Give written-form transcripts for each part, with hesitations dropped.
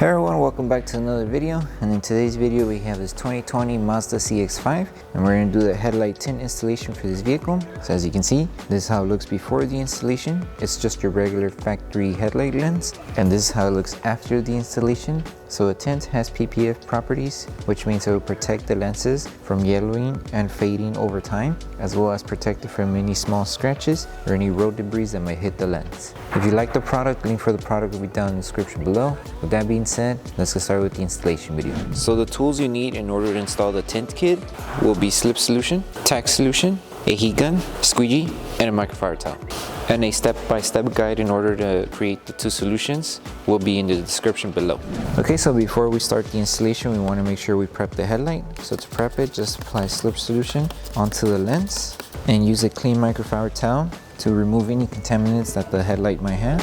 Hey everyone, welcome back to another video, and in today's video we have this 2020 Mazda CX-5 and we're going to do the headlight tint installation for this vehicle. So as you can see, this is how it looks before the installation. It's just your regular factory headlight lens, and this is how it looks after the installation. So a tint has PPF properties, which means it will protect the lenses from yellowing and fading over time, as well as protect it from any small scratches or any road debris that might hit the lens. If you like the product, link for the product will be down in the description below. With that being said, let's get started with the installation video. So the tools you need in order to install the tint kit will be Slip Solution, Tack Solution, a heat gun, squeegee, and a microfiber towel. And a step-by-step guide in order to create the two solutions will be in the description below. Okay, so before we start the installation, we want to make sure we prep the headlight. So to prep it, just apply Slip Solution onto the lens and use a clean microfiber towel to remove any contaminants that the headlight might have.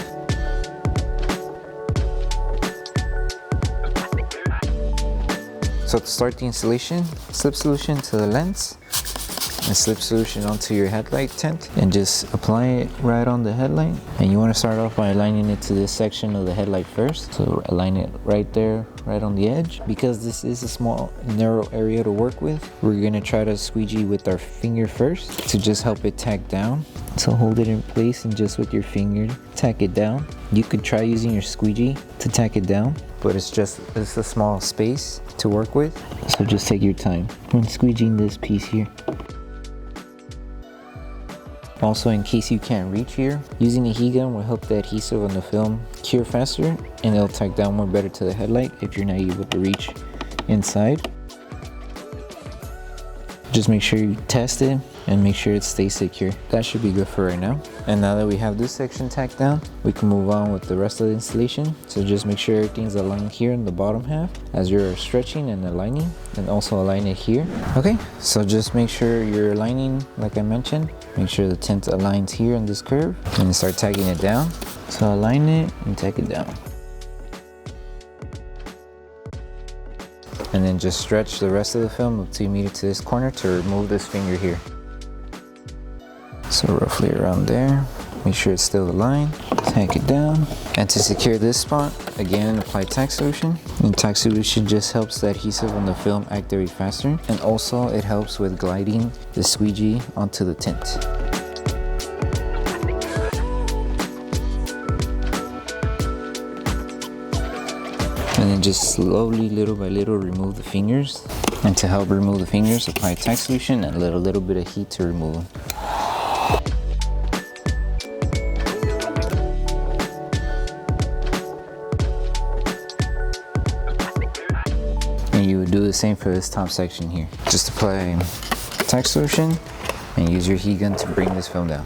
So to start the installation, Slip Solution to the lens and Slip Solution onto your headlight tint and just apply it right on the headlight. And you want to start off by aligning it to this section of the headlight first. So align it right there, right on the edge. Because this is a small narrow area to work with, we're going to try to squeegee with our finger first to just help it tack down. So hold it in place and just with your finger tack it down. You could try using your squeegee to tack it down, but it's a small space to work with, so just take your time when squeegeeing this piece here. Also, in case you can't reach here, using a heat gun will help the adhesive on the film cure faster, and it'll tack down more better to the headlight if you're not able to reach inside. Just make sure you test it and make sure it stays secure. That should be good for right now. And now that we have this section tacked down, we can move on with the rest of the installation. So just make sure everything's aligned here in the bottom half as you're stretching and aligning, and also align it here. Okay, so just make sure you're aligning like I mentioned. Make sure the tint aligns here in this curve and start tacking it down. So align it and tack it down. And then just stretch the rest of the film up 2 meters to this corner to remove this finger here. So roughly around there, make sure it's still aligned, tack it down. And to secure this spot, again apply Tack Solution. And Tack Solution just helps the adhesive on the film activate faster, and also it helps with gliding the squeegee onto the tint. And then just slowly, little by little, remove the fingers. And to help remove the fingers, apply Tack Solution and let a little bit of heat to remove them. And you would do the same for this top section here. Just apply Tack Solution and use your heat gun to bring this film down.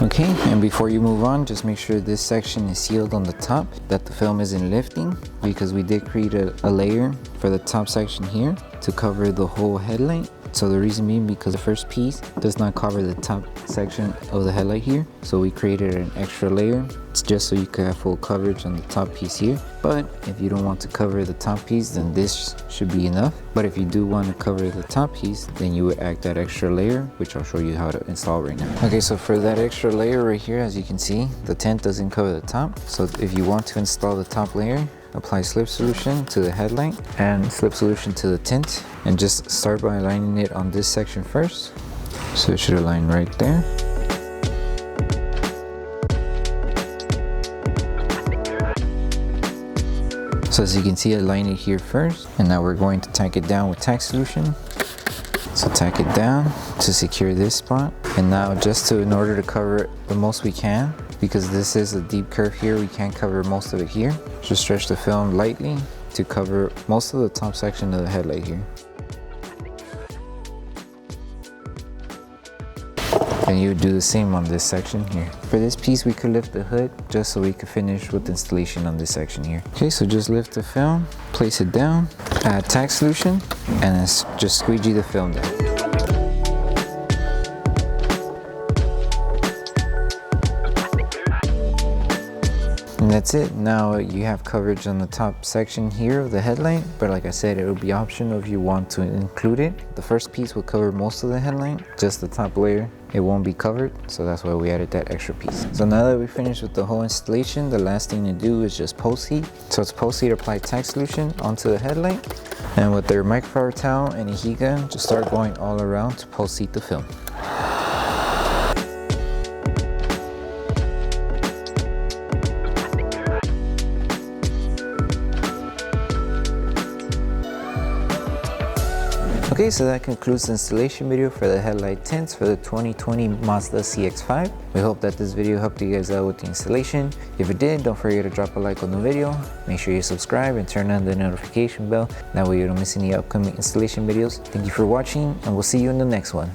Okay, and before you move on, just make sure this section is sealed on the top, that the film isn't lifting, because we did create a layer for the top section here to cover the whole headlight. So the reason being because the first piece does not cover the top section of the headlight here, so we created an extra layer. It's just so you can have full coverage on the top piece here. But if you don't want to cover the top piece, then this should be enough. But if you do want to cover the top piece, then you would add that extra layer, which I'll show you how to install right now. Okay, so for that extra layer right here, as you can see, the tint doesn't cover the top. So if you want to install the top layer, apply Slip Solution to the headlight and Slip Solution to the tint, and just start by aligning it on this section first. So it should align right there. So as you can see, align it here first, and now we're going to tack it down with Tack Solution. So tack it down to secure this spot. And now just in order to cover it the most we can, because this is a deep curve here, we can't cover most of it here. Just stretch the film lightly to cover most of the top section of the headlight here. And you would do the same on this section here. For this piece, we could lift the hood just so we could finish with installation on this section here. Okay, so just lift the film, place it down, add Tack Solution, and just squeegee the film down. And that's it. Now you have coverage on the top section here of the headlight, but like I said, it will be optional if you want to include it. The first piece will cover most of the headlight, just the top layer. It won't be covered, so that's why we added that extra piece. So now that we finished with the whole installation, the last thing to do is just post heat. So it's post heat applied tack solution onto the headlight, and with their microfiber towel and a heat gun, just start going all around to post heat the film. Okay, so that concludes the installation video for the headlight tints for the 2020 Mazda CX-5. We hope that this video helped you guys out with the installation. If it did, don't forget to drop a like on the video. Make sure you subscribe and turn on the notification bell. That way you don't miss any upcoming installation videos. Thank you for watching, and we'll see you in the next one.